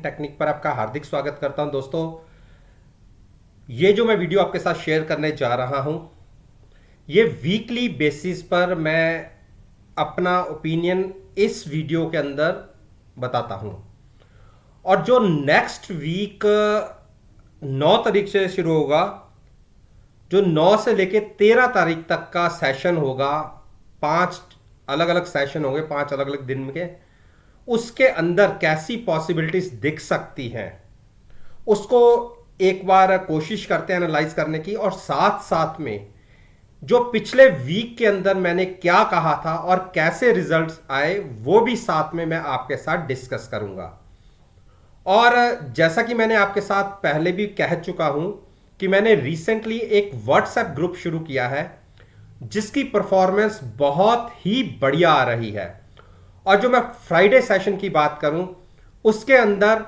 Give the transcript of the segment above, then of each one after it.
Technique पर आपका हार्दिक स्वागत करता हूं दोस्तों। ये जो मैं वीडियो आपके साथ शेयर करने जा रहा हूं, ये वीकली बेसिस पर मैं अपना ओपिनियन इस वीडियो के अंदर बताता हूं। और जो नेक्स्ट वीक 9 तारीख से शुरू होगा, जो 9 से लेके 13 तारीख तक का सेशन होगा, 5 अलग अलग सेशन होंगे, 5 अलग अलग दिन के, उसके अंदर कैसी पॉसिबिलिटीज दिख सकती हैं उसको एक बार कोशिश करते हैं एनालाइज करने की। और साथ साथ में जो पिछले वीक के अंदर मैंने क्या कहा था और कैसे रिजल्ट्स आए, वो भी साथ में मैं आपके साथ डिस्कस करूंगा। और जैसा कि मैंने आपके साथ पहले भी कह चुका हूं कि मैंने रिसेंटली एक व्हाट्सएप ग्रुप शुरू किया है जिसकी परफॉर्मेंस बहुत ही बढ़िया आ रही है। और जो मैं फ्राइडे सेशन की बात करूं, उसके अंदर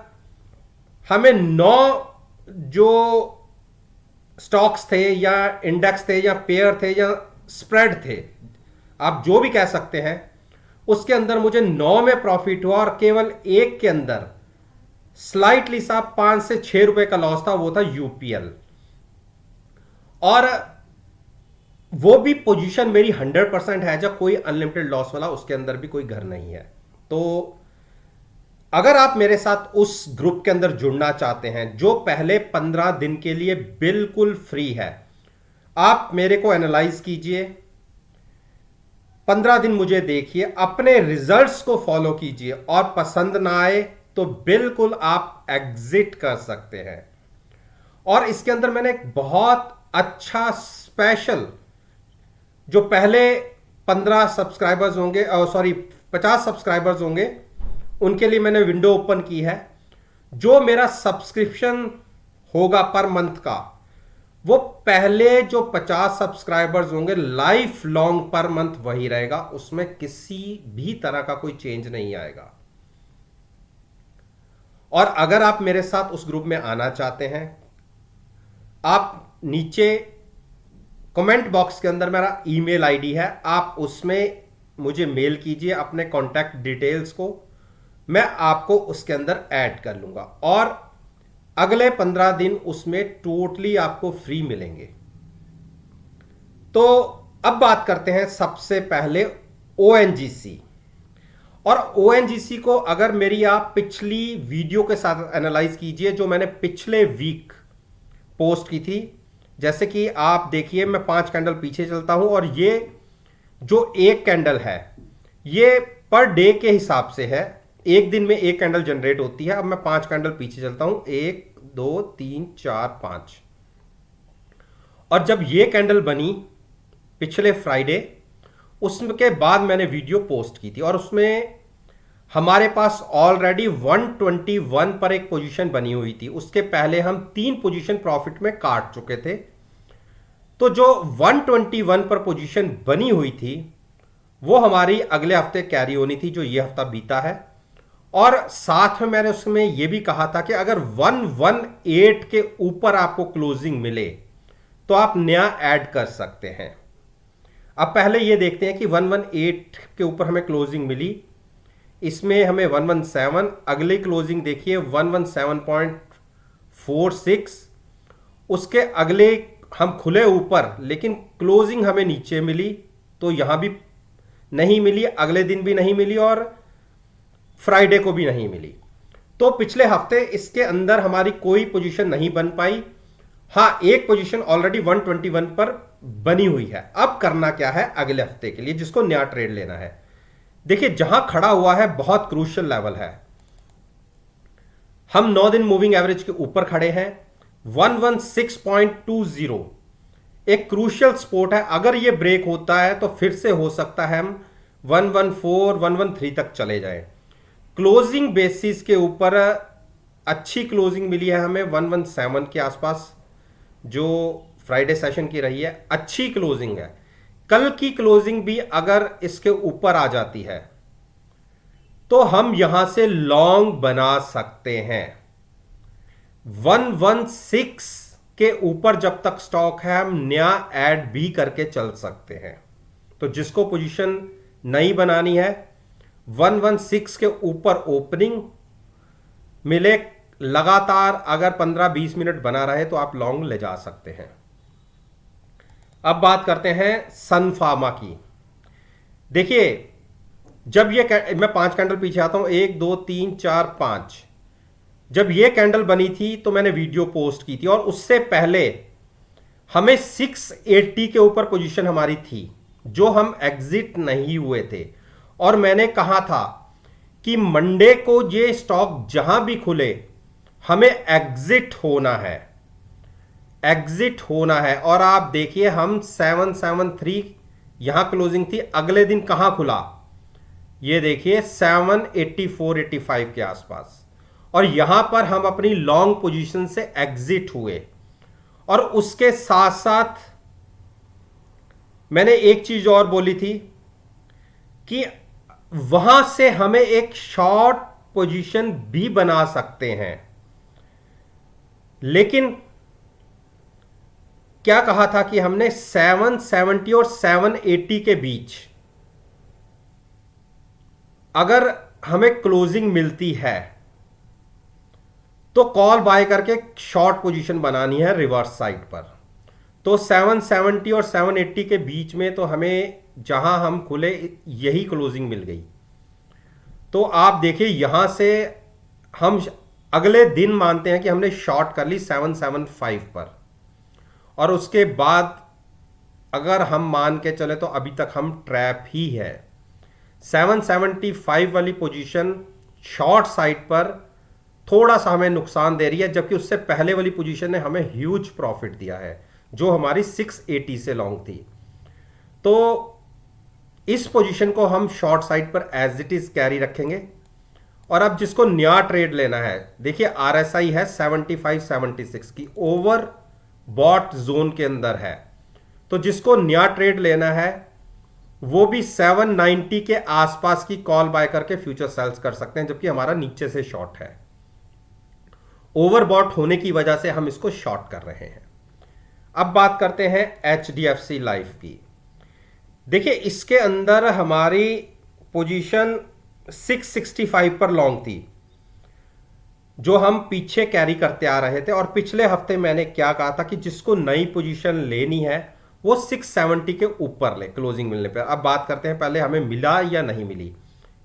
हमें 9 जो स्टॉक्स थे या इंडेक्स थे या पेयर थे या स्प्रेड थे, आप जो भी कह सकते हैं, उसके अंदर मुझे 9 में प्रॉफिट हुआ और केवल एक के अंदर स्लाइटली सा 5 से 6 रुपए का लॉस था, वो था यूपीएल। और वो भी पोजीशन मेरी 100% है, जब कोई अनलिमिटेड लॉस वाला उसके अंदर भी कोई घर नहीं है। तो अगर आप मेरे साथ उस ग्रुप के अंदर जुड़ना चाहते हैं जो पहले 15 दिन के लिए बिल्कुल फ्री है, आप मेरे को एनालाइज कीजिए, 15 दिन मुझे देखिए, अपने रिजल्ट्स को फॉलो कीजिए और पसंद ना आए तो बिल्कुल आप एग्जिट कर सकते हैं। और इसके अंदर मैंने एक बहुत अच्छा स्पेशल, जो पहले 15 सब्सक्राइबर्स होंगे, सॉरी 50 सब्सक्राइबर्स होंगे, उनके लिए मैंने विंडो ओपन की है। जो मेरा सब्सक्रिप्शन होगा पर मंथ का, वो पहले जो 50 सब्सक्राइबर्स होंगे लाइफ लॉन्ग पर मंथ वही रहेगा, उसमें किसी भी तरह का कोई चेंज नहीं आएगा। और अगर आप मेरे साथ उस ग्रुप में आना चाहते हैं, आप नीचे कमेंट बॉक्स के अंदर मेरा ईमेल आईडी है, आप उसमें मुझे मेल कीजिए अपने कॉन्टैक्ट डिटेल्स को, मैं आपको उसके अंदर ऐड कर लूंगा। और अगले 15 दिन उसमें टोटली आपको फ्री मिलेंगे। तो अब बात करते हैं सबसे पहले ओएनजीसी। और ओएनजीसी को अगर मेरी आप पिछली वीडियो के साथ एनालाइज कीजिए, जो मैंने पिछले वीक पोस्ट की थी, जैसे कि आप देखिए, मैं 5 कैंडल पीछे चलता हूं और ये जो एक कैंडल है ये पर डे के हिसाब से है, एक दिन में एक कैंडल जनरेट होती है। अब मैं 5 कैंडल पीछे चलता हूं, 1 2 3 4 5, और जब ये कैंडल बनी पिछले फ्राइडे, उसके बाद मैंने वीडियो पोस्ट की थी और उसमें हमारे पास ऑलरेडी 121 पर एक पोजीशन बनी हुई थी। उसके पहले हम 3 पोजीशन प्रॉफिट में काट चुके थे। तो जो 121 पर पोजीशन बनी हुई थी वो हमारी अगले हफ्ते कैरी होनी थी, जो ये हफ्ता बीता है। और साथ में मैंने उसमें यह भी कहा था कि अगर 118 के ऊपर आपको क्लोजिंग मिले तो आप नया ऐड कर सकते हैं। अब पहले ये देखते हैं कि 118 के ऊपर हमें क्लोजिंग मिली, इसमें हमें 117, अगली क्लोजिंग देखिए 117.46, उसके अगले हम खुले ऊपर लेकिन क्लोजिंग हमें नीचे मिली, तो यहां भी नहीं मिली, अगले दिन भी नहीं मिली और फ्राइडे को भी नहीं मिली। तो पिछले हफ्ते इसके अंदर हमारी कोई पोजीशन नहीं बन पाई। हां, एक पोजीशन ऑलरेडी 121 पर बनी हुई है। अब करना क्या है अगले हफ्ते के लिए, जिसको नया ट्रेड लेना है। देखिए, जहां खड़ा हुआ है बहुत क्रूशियल लेवल है। हम 9 दिन मूविंग एवरेज के ऊपर खड़े हैं, 116.20 एक क्रूशियल सपोर्ट है। अगर ये ब्रेक होता है तो फिर से हो सकता है हम 114 113 तक चले जाएं। क्लोजिंग बेसिस के ऊपर अच्छी क्लोजिंग मिली है हमें 117 के आसपास, जो फ्राइडे सेशन की रही है, अच्छी क्लोजिंग है। कल की क्लोजिंग भी अगर इसके ऊपर आ जाती है तो हम यहां से लॉन्ग बना सकते हैं। 116 के ऊपर जब तक स्टॉक है, हम नया ऐड भी करके चल सकते हैं। तो जिसको पोजीशन नई बनानी है, 116 के ऊपर ओपनिंग, मिले लगातार अगर 15-20 मिनट बना रहे तो आप लॉन्ग ले जा सकते हैं। अब बात करते हैं सन फार्मा की। देखिए, जब ये मैं 5 कैंडल पीछे आता हूं, 1 2 3 4 5, जब ये कैंडल बनी थी तो मैंने वीडियो पोस्ट की थी और उससे पहले हमें 680 के ऊपर पोजीशन हमारी थी जो हम एग्जिट नहीं हुए थे। और मैंने कहा था कि मंडे को ये स्टॉक जहां भी खुले हमें एग्जिट होना है, एग्जिट होना है। और आप देखिए, हम 773 यहां क्लोजिंग थी, अगले दिन कहां खुला, ये देखिए 784-85 के आसपास, और यहां पर हम अपनी लॉन्ग पोजीशन से एग्जिट हुए। और उसके साथ साथ मैंने एक चीज और बोली थी कि वहां से हमें एक शॉर्ट पोजीशन भी बना सकते हैं। लेकिन क्या कहा था कि हमने 770 और 780 के बीच अगर हमें क्लोजिंग मिलती है तो कॉल बाय करके शॉर्ट पोजीशन बनानी है रिवर्स साइड पर। तो 770 और 780 के बीच में तो हमें जहां हम खुले यही क्लोजिंग मिल गई। तो आप देखिए, यहां से हम अगले दिन मानते हैं कि हमने शॉर्ट कर ली 775 पर, और उसके बाद अगर हम मान के चले तो अभी तक हम ट्रैप ही है। 775 वाली पोजीशन शॉर्ट साइड पर थोड़ा सा हमें नुकसान दे रही है, जबकि उससे पहले वाली पोजीशन ने हमें ह्यूज प्रॉफिट दिया है जो हमारी 680 से लॉन्ग थी। तो इस पोजीशन को हम शॉर्ट साइड पर एज इट इज कैरी रखेंगे। और अब जिसको नया ट्रेड लेना है, देखिए आरएसआई है 75-76 की, ओवर बॉट जोन के अंदर है। तो जिसको नया ट्रेड लेना है वो भी 790 के आसपास की कॉल बाय करके फ्यूचर सेल्स कर सकते हैं, जबकि हमारा नीचे से शॉर्ट है। ओवरबॉट होने की वजह से हम इसको शॉर्ट कर रहे हैं। अब बात करते हैं एचडीएफसी लाइफ की। देखिए, इसके अंदर हमारी पोजीशन 665 पर लॉन्ग थी जो हम पीछे कैरी करते आ रहे थे। और पिछले हफ्ते मैंने क्या कहा था कि जिसको नई पोजीशन लेनी है वो 670 के ऊपर ले क्लोजिंग मिलने पर। अब बात करते हैं पहले हमें मिला या नहीं मिली।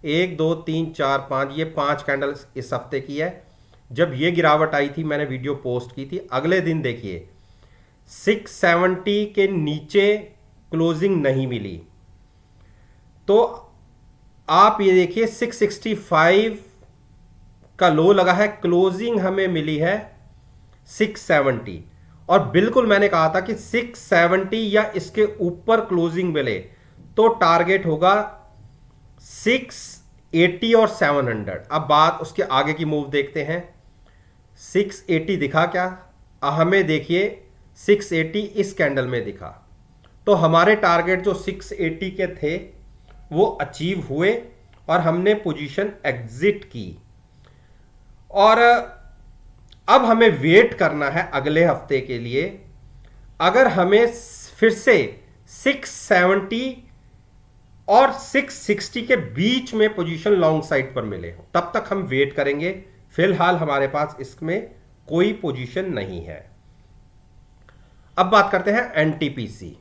1 2 3 4 5, ये 5 कैंडल इस हफ्ते की है। जब ये गिरावट आई थी मैंने वीडियो पोस्ट की थी, अगले दिन देखिए 670 के नीचे क्लोजिंग नहीं मिली। तो आप ये देखिए 665 का लो लगा है, क्लोजिंग हमें मिली है 670। और बिल्कुल मैंने कहा था कि 670 या इसके ऊपर क्लोजिंग मिले तो टारगेट होगा 680 और 700। अब बात उसके आगे की मूव देखते हैं। 680 दिखा क्या हमें, देखिए 680 इस कैंडल में दिखा। तो हमारे टारगेट जो 680 के थे वो अचीव हुए और हमने पोजीशन एग्जिट की। और अब हमें वेट करना है अगले हफ्ते के लिए। अगर हमें फिर से 670 और 660 के बीच में पोजीशन लॉन्ग साइड पर मिले तब तक हम वेट करेंगे। फिलहाल हमारे पास इसमें कोई पोजीशन नहीं है। अब बात करते हैं एनटीपीसी।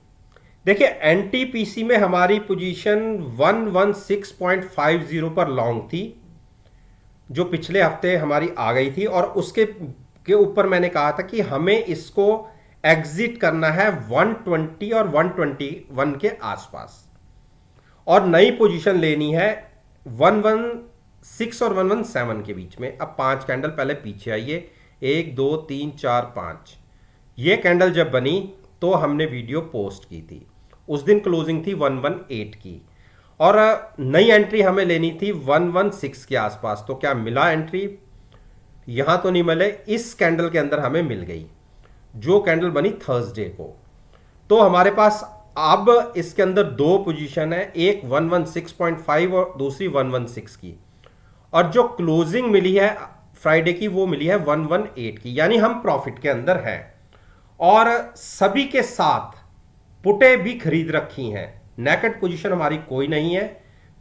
देखिए, एनटीपीसी में हमारी पोजीशन 116.50 पर लॉन्ग थी जो पिछले हफ्ते हमारी आ गई थी। और उसके के ऊपर मैंने कहा था कि हमें इसको एग्जिट करना है 120 और 121 के आसपास, और नई पोजीशन लेनी है 116 और 117 के बीच में। अब 5 कैंडल पहले पीछे आइए, 1 2 3 4 5। ये कैंडल जब बनी तो हमने वीडियो पोस्ट की थी, उस दिन क्लोजिंग थी 118 की, और नई एंट्री हमें लेनी थी 116 के आसपास। तो क्या मिला एंट्री? यहां तो नहीं मिले, इस कैंडल के अंदर हमें मिल गई जो कैंडल बनी थर्सडे को। तो हमारे पास अब इसके अंदर दो पोजीशन है, एक 116.5 और दूसरी 116 की, और जो क्लोजिंग मिली है फ्राइडे की वो मिली है 118 की, यानी हम प्रॉफिट के अंदर हैं। और सभी के साथ पुटें भी खरीद रखी हैं, नेकेड पोजीशन हमारी कोई नहीं है।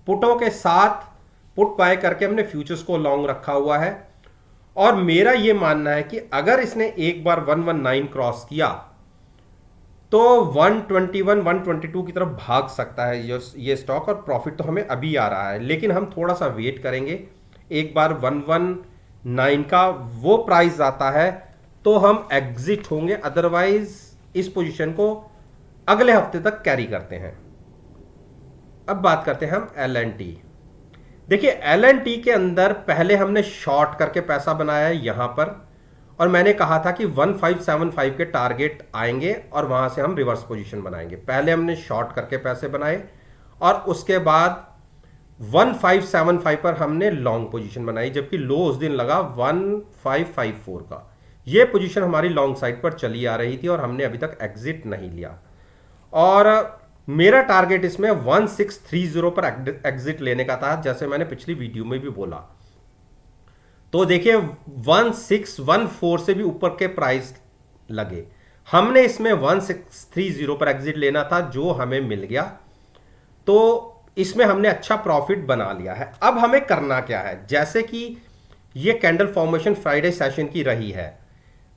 पुटों के साथ पुट बाय करके हमने फ्यूचर्स को लॉन्ग रखा हुआ है। और मेरा ये मानना है कि अगर इसने एक बार 119 क्रॉस किया तो 121 122 की तरफ भाग सकता है ये स्टॉक, और प्रॉफिट तो हमें अभी आ रहा है, लेकिन हम थोड़ा सा वेट करेंगे। एक बार 119 का वो प्राइस आता है तो हम एग्जिट होंगे, अदरवाइज इस पोजीशन को अगले हफ्ते तक कैरी करते हैं। अब बात करते हैं हम LNT। देखिए LNT के अंदर पहले हमने शॉर्ट करके पैसा बनाया है यहां पर, और मैंने कहा था कि 1575 के टारगेट आएंगे और वहां से हम रिवर्स पोजीशन बनाएंगे। पहले हमने शॉर्ट करके पैसे बनाए और उसके बाद 1575 पर हमने लॉन्ग पोजीशन बनाई, जबकि लो उस दिन लगा 1554 का। ये पोजीशन हमारी लॉन्ग साइड पर चली आ रही थी और हमने अभी तक एग्जिट नहीं लिया, और मेरा टारगेट इसमें 1630 पर एग्जिट लेने का था, जैसे मैंने पिछली वीडियो में भी बोला। तो देखिए 1614 से भी ऊपर के प्राइस लगे, हमने इसमें 1630 पर एग्जिट लेना था, जो हमें मिल गया। तो इसमें हमने अच्छा प्रॉफिट बना लिया है। अब हमें करना क्या है, जैसे कि ये कैंडल फॉर्मेशन फ्राइडे सेशन की रही है,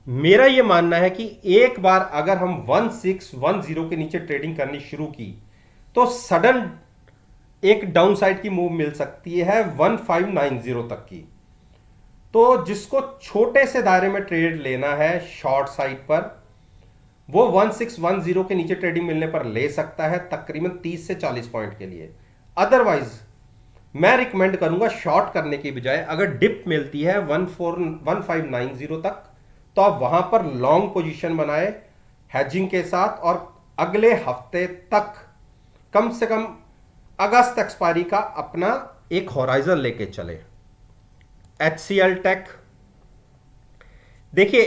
मेरा ये मानना है कि एक बार अगर हम 1610 के नीचे ट्रेडिंग करनी शुरू की तो सडन एक डाउन साइड की मूव मिल सकती है 1590 तक की। तो जिसको छोटे से दायरे में ट्रेड लेना है शॉर्ट साइड पर, वो 1610 के नीचे ट्रेडिंग मिलने पर ले सकता है, तकरीबन 30 से 40 पॉइंट के लिए। अदरवाइज मैं रिकमेंड करूंगा शॉर्ट करने की बजाय, अगर डिप मिलती है 1590 तक, तो आप वहां पर लॉन्ग पोजीशन बनाए हेजिंग के साथ, और अगले हफ्ते तक कम से कम अगस्त एक्सपायरी का अपना एक होराइजन लेके चले। HCL टेक, देखिए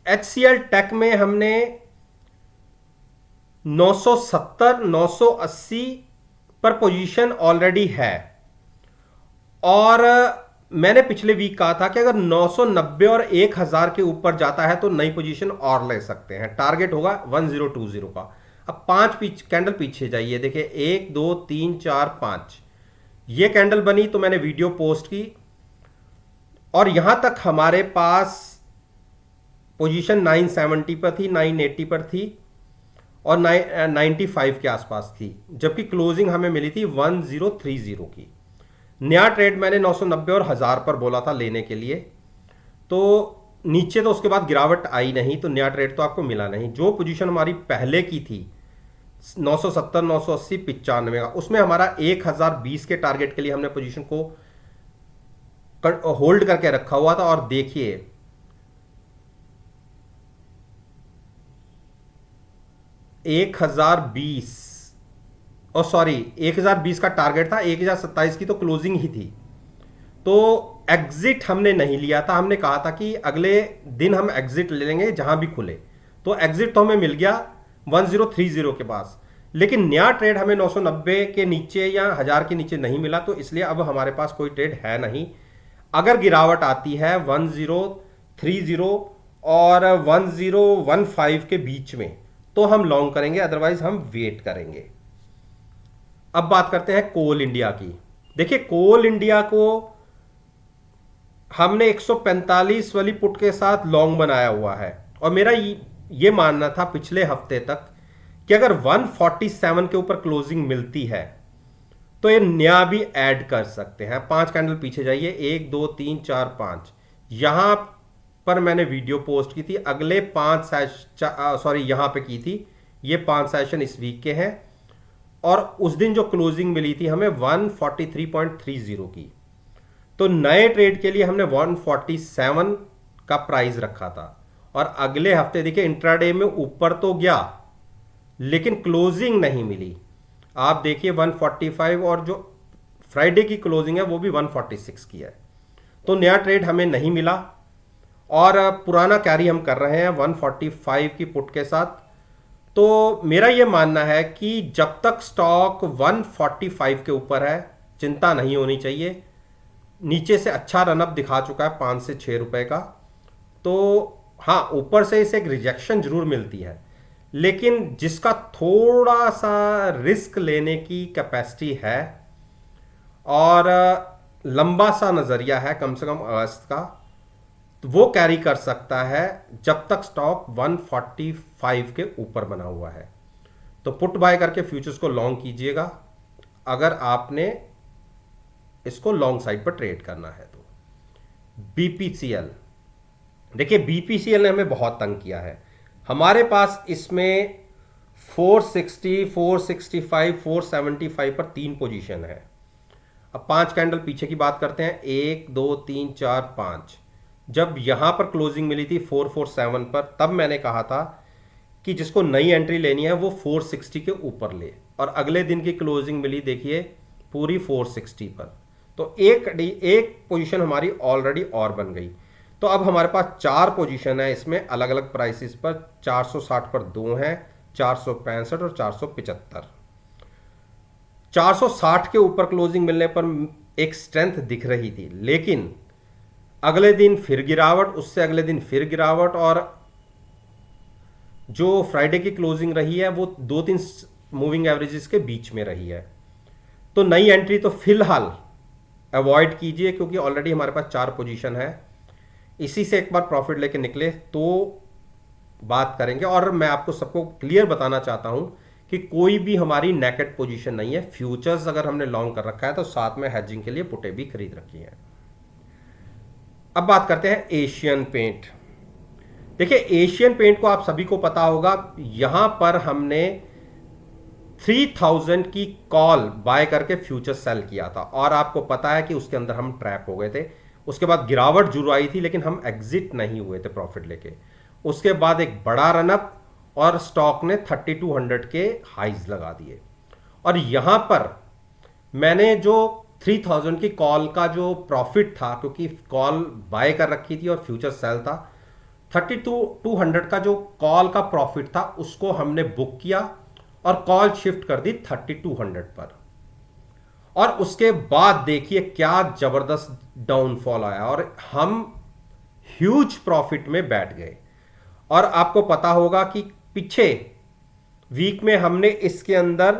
HCL टेक में हमने 970 980 पर पोजीशन ऑलरेडी है, और मैंने पिछले वीक कहा था कि अगर 990 और 1000 के ऊपर जाता है तो नई पोजीशन और ले सकते हैं। टारगेट होगा 1020 का। अब 5 कैंडल पीछे जाइए, देखिए 1 2 3 4 5 ये कैंडल बनी तो मैंने वीडियो पोस्ट की, और यहां तक हमारे पास पोजीशन 970 पर थी, 980 पर थी, और 95 के आसपास थी, जबकि क्लोजिंग हमें मिली थी 1030 की। नया ट्रेड मैंने 990 और 1000 पर बोला था लेने के लिए, तो नीचे तो उसके बाद गिरावट आई नहीं, तो नया ट्रेड तो आपको मिला नहीं। जो पोजीशन हमारी पहले की थी 970 980 95 का, उसमें हमारा 1020 के टारगेट के लिए हमने पोजीशन को होल्ड करके रखा हुआ था। और देखिए 1020 और सॉरी 1020 का टारगेट था, 1027 की तो क्लोजिंग ही थी। तो एग्जिट हमने नहीं लिया था, हमने कहा था कि अगले दिन हम एग्जिट ले लेंगे जहां भी खुले। तो एग्जिट तो हमें मिल गया 1030 के पास, लेकिन नया ट्रेड हमें 990 के नीचे या 1000 के नीचे नहीं मिला, तो इसलिए अब हमारे पास कोई ट्रेड है नहीं। अगर गिरावट आती है 1030 और 1015 के बीच में तो हम लॉन्ग करेंगे, अदरवाइज हम वेट करेंगे। अब बात करते हैं कोल इंडिया की। देखिए कोल इंडिया को हमने 145 वाली पुट के साथ लॉन्ग बनाया हुआ है, और मेरा ये मानना था पिछले हफ्ते तक कि अगर 147 के ऊपर क्लोजिंग मिलती है तो ये नया भी ऐड कर सकते हैं। 5 कैंडल पीछे जाइए, 1 2 3 4 5, यहां पर मैंने वीडियो पोस्ट की थी। अगले 5 सॉरी यहां पे की थी, ये 5 सेशन इस वीक के हैं, और उस दिन जो क्लोजिंग मिली थी हमें 143.30 की। तो नए ट्रेड के लिए हमने 147 का प्राइस रखा था, और अगले हफ्ते देखिए इंट्राडे में ऊपर तो गया लेकिन क्लोजिंग नहीं मिली। आप देखिए 145, और जो फ्राइडे की क्लोजिंग है वो भी 146 की है। तो नया ट्रेड हमें नहीं मिला, और पुराना कैरी हम कर रहे हैं 145 की पुट के साथ। तो मेरा यह मानना है कि जब तक स्टॉक 145 के ऊपर है चिंता नहीं होनी चाहिए। नीचे से अच्छा रनअप दिखा चुका है 5 से 6 रुपए का, तो हाँ ऊपर से इसे एक रिजेक्शन जरूर मिलती है, लेकिन जिसका थोड़ा सा रिस्क लेने की कैपेसिटी है और लंबा सा नज़रिया है कम से कम अगस्त का, तो वो कैरी कर सकता है जब तक स्टॉक 145 के ऊपर बना हुआ है। तो पुट बाय करके फ्यूचर्स को लॉन्ग कीजिएगा अगर आपने इसको लॉन्ग साइड पर ट्रेड करना है तो। बीपीसीएल, देखिए बीपीसीएल ने हमें बहुत तंग किया है। हमारे पास इसमें 460, 465, 475 पर 3 पोजीशन है। अब 5 कैंडल पीछे की बात करते हैं, 1 2 3 4 5। जब यहां पर क्लोजिंग मिली थी 447 पर, तब मैंने कहा था कि जिसको नई एंट्री लेनी है वो 460 के ऊपर ले, और अगले दिन की क्लोजिंग मिली देखिए पूरी 460 पर। तो एक पोजीशन हमारी ऑलरेडी और बन गई। तो अब हमारे पास 4 पोजीशन है इसमें अलग अलग प्राइसेस पर। 460 पर 2 हैं, 465 और 475। 460 के ऊपर क्लोजिंग मिलने पर एक स्ट्रेंथ दिख रही थी, लेकिन अगले दिन फिर गिरावट, उससे अगले दिन फिर गिरावट, और जो फ्राइडे की क्लोजिंग रही है वो 2-3 मूविंग एवरेजेस के बीच में रही है। तो नई एंट्री तो फिलहाल अवॉइड कीजिए, क्योंकि ऑलरेडी हमारे पास 4 पोजीशन है। इसी से एक बार प्रॉफिट लेके निकले तो बात करेंगे। और मैं आपको सबको क्लियर बताना चाहता हूं कि कोई भी हमारी नेकेड पोजीशन नहीं है। फ्यूचर्स अगर हमने लॉन्ग कर रखा है तो साथ में हेजिंग के लिए पुटे भी खरीद रखी है। अब बात करते हैं एशियन पेंट। देखिए एशियन पेंट को आप सभी को पता होगा, यहां पर हमने 3000 की कॉल बाय करके फ्यूचर सेल किया था, और आपको पता है कि उसके अंदर हम ट्रैप हो गए थे। उसके बाद गिरावट जरूर आई थी, लेकिन हम एग्जिट नहीं हुए थे प्रॉफिट लेके। उसके बाद एक बड़ा रनअप और स्टॉक ने 3200 के हाइज लगा दिए। और यहां पर मैंने जो 3000 की कॉल का जो प्रॉफिट था, क्योंकि कॉल बाय कर रखी थी और फ्यूचर सेल था, 3200 का जो कॉल का प्रॉफिट था उसको हमने बुक किया और कॉल शिफ्ट कर दी 3200 पर। और उसके बाद देखिए क्या जबरदस्त डाउनफॉल आया और हम ह्यूज प्रॉफिट में बैठ गए। और आपको पता होगा कि पीछे वीक में हमने इसके अंदर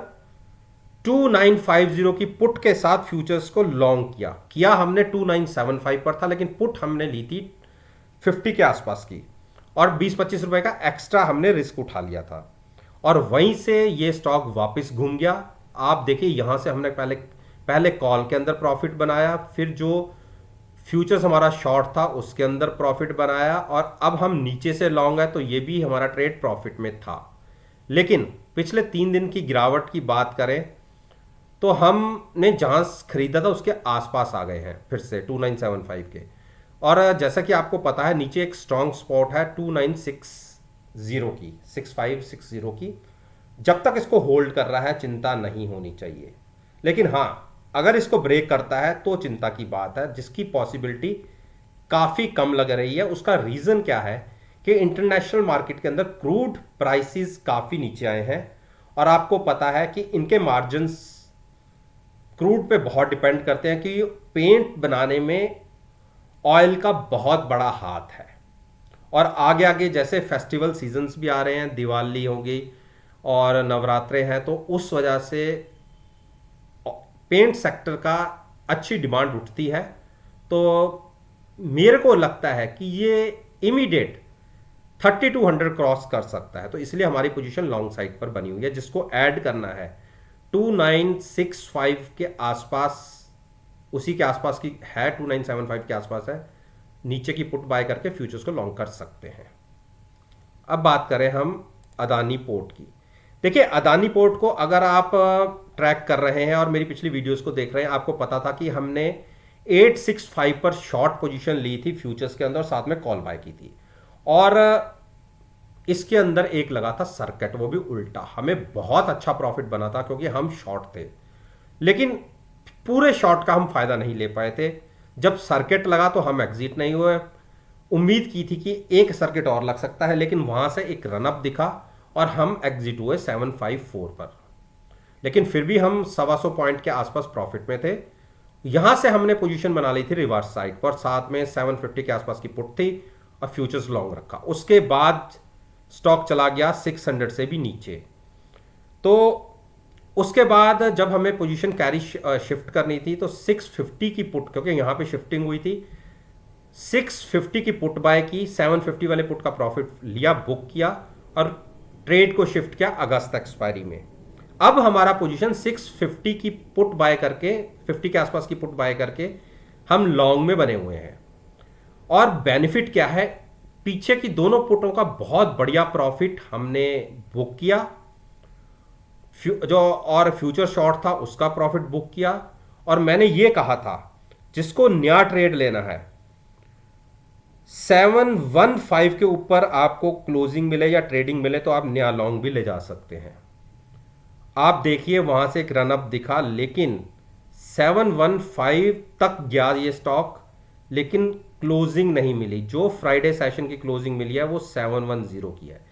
2950 की पुट के साथ फ्यूचर्स को लॉन्ग किया हमने 2975 पर था, लेकिन पुट हमने ली थी 50 के आसपास की, और 20-25 रुपए का एक्स्ट्रा हमने रिस्क उठा लिया था, और वहीं से ये स्टॉक वापस घूम गया। आप देखिए यहां से हमने पहले कॉल के अंदर प्रॉफिट बनाया, फिर जो फ्यूचर्स हमारा शॉर्ट था उसके अंदर प्रॉफिट बनाया, और अब हम नीचे से लॉन्ग है तो ये भी हमारा ट्रेड प्रॉफिट में था। लेकिन पिछले 3 दिन की गिरावट की बात करें तो हमने जहां खरीदा था उसके आसपास आ गए हैं फिर से 2975 के। और जैसा कि आपको पता है नीचे एक स्ट्रॉन्ग स्पॉट है 2960 की, 6560 की। जब तक इसको होल्ड कर रहा है चिंता नहीं होनी चाहिए, लेकिन हाँ अगर इसको ब्रेक करता है तो चिंता की बात है, जिसकी पॉसिबिलिटी काफ़ी कम लग रही है। उसका रीज़न क्या है कि इंटरनेशनल मार्केट के अंदर क्रूड प्राइसेस काफ़ी नीचे आए हैं, और आपको पता है कि इनके मार्जिन्स क्रूड पे बहुत डिपेंड करते हैं, कि पेंट बनाने में ऑयल का बहुत बड़ा हाथ है। और आगे आगे जैसे फेस्टिवल सीजन्स भी आ रहे हैं, दिवाली होगी और नवरात्रे हैं, तो उस वजह से पेंट सेक्टर का अच्छी डिमांड उठती है। तो मेरे को लगता है कि ये इमीडिएट 3200 क्रॉस कर सकता है, तो इसलिए हमारी पोजीशन लॉन्ग साइड पर बनी हुई है, जिसको ऐड करना है 2965 के आसपास, उसी के आसपास की है, 2975 के आसपास है। नीचे की पुट बाय करके फ्यूचर्स को लॉन्ग कर सकते हैं। अब बात करें हम अदानी पोर्ट की। देखिए अदानी पोर्ट को अगर आप ट्रैक कर रहे हैं और मेरी पिछली वीडियोस को देख रहे हैं, आपको पता था कि हमने 865 पर शॉर्ट पोजीशन ली थी फ्यूचर्स के अंदर, साथ में कॉल बाय की थी, और इसके अंदर एक लगा था सर्किट, वो भी उल्टा। हमें बहुत अच्छा प्रॉफिट बना था क्योंकि हम शॉर्ट थे, लेकिन पूरे शॉर्ट का हम फायदा नहीं ले पाए थे। जब सर्किट लगा तो हम एग्जिट नहीं हुए। उम्मीद की थी कि एक सर्किट और लग सकता है, लेकिन वहां से एक रनअप दिखा और हम एग्जिट हुए 754 पर, लेकिन फिर भी हम 125 पॉइंट के आसपास प्रॉफिट में थे। यहां से हमने पोजीशन बना ली थी रिवर्स साइड पर, साथ में 750 के आसपास की पुट थी और फ्यूचर्स लॉन्ग रखा। उसके बाद स्टॉक चला गया 600 से भी नीचे। तो उसके बाद जब हमें पोजीशन कैरी शिफ्ट करनी थी तो 650 की पुट, क्योंकि यहां पे शिफ्टिंग हुई थी, 650 की पुट बाय की, 750 वाले पुट का प्रॉफिट लिया, बुक किया और ट्रेड को शिफ्ट किया अगस्त एक्सपायरी में। अब हमारा पोजीशन 650 की पुट बाय करके, 50 के आसपास की पुट बाय करके हम लॉन्ग में बने हुए हैं। और बेनिफिट क्या है, पीछे की दोनों पुटों का बहुत बढ़िया प्रॉफिट हमने बुक किया, जो और फ्यूचर शॉर्ट था उसका प्रॉफिट बुक किया। और मैंने ये कहा था जिसको नया ट्रेड लेना है 715 के ऊपर आपको क्लोजिंग मिले या ट्रेडिंग मिले तो आप नया लॉन्ग भी ले जा सकते हैं। आप देखिए वहां से एक रनअप दिखा, लेकिन 715 तक गया ये स्टॉक, लेकिन क्लोजिंग नहीं मिली। जो फ्राइडे सेशन की क्लोजिंग मिली है वो 710 की है,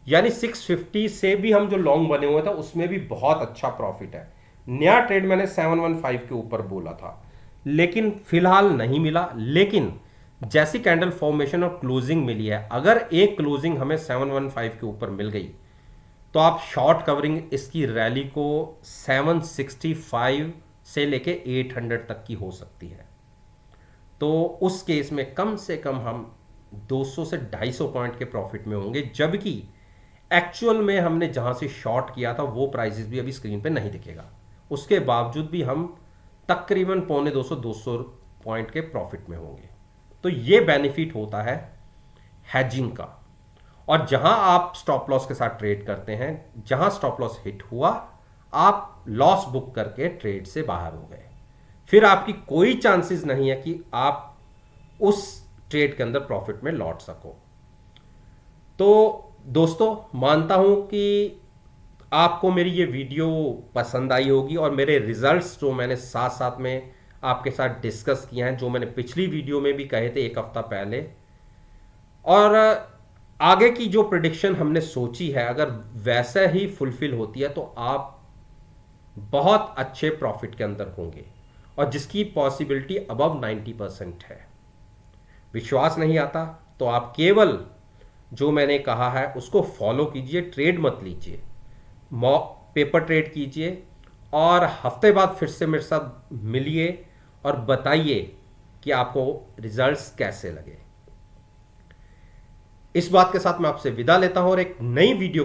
यानी 650 से भी हम जो लॉन्ग बने हुए थे उसमें भी बहुत अच्छा प्रॉफिट है। नया ट्रेड मैंने 715 के ऊपर बोला था, लेकिन फिलहाल नहीं मिला। लेकिन जैसी कैंडल फॉर्मेशन और क्लोजिंग मिली है, अगर एक क्लोजिंग हमें 715 के ऊपर मिल गई तो आप शॉर्ट कवरिंग इसकी रैली को 765 से लेके 800 तक की हो सकती है। तो उस केस में कम से कम हम 200 से 250 पॉइंट के प्रॉफिट में होंगे, जबकि एक्चुअल में हमने जहां से शॉर्ट किया था वो प्राइसेस भी अभी स्क्रीन पे नहीं दिखेगा। उसके बावजूद भी हम तकरीबन 250 पॉइंट के प्रॉफिट में होंगे। तो ये बेनिफिट होता है हैजिंग का। और जहां आप स्टॉप लॉस के साथ ट्रेड करते हैं, जहां स्टॉप लॉस हिट हुआ आप लॉस बुक करके ट्रेड से बाहर हो गए, फिर आपकी कोई चांसेस नहीं है कि आप उस ट्रेड के अंदर प्रॉफिट में लौट सको। तो दोस्तों, मानता हूं कि आपको मेरी ये वीडियो पसंद आई होगी और मेरे रिजल्ट्स जो मैंने साथ साथ में आपके साथ डिस्कस किए हैं, जो मैंने पिछली वीडियो में भी कहे थे एक हफ्ता पहले, और आगे की जो प्रिडिक्शन हमने सोची है अगर वैसा ही फुलफिल होती है तो आप बहुत अच्छे प्रॉफिट के अंदर होंगे, और जिसकी पॉसिबिलिटी अबव 90% है। विश्वास नहीं आता तो आप केवल जो मैंने कहा है उसको फॉलो कीजिए, ट्रेड मत लीजिए, पेपर ट्रेड कीजिए और हफ्ते बाद फिर से मेरे साथ मिलिए और बताइए कि आपको रिजल्ट्स कैसे लगे। इस बात के साथ मैं आपसे विदा लेता हूं और एक नई वीडियो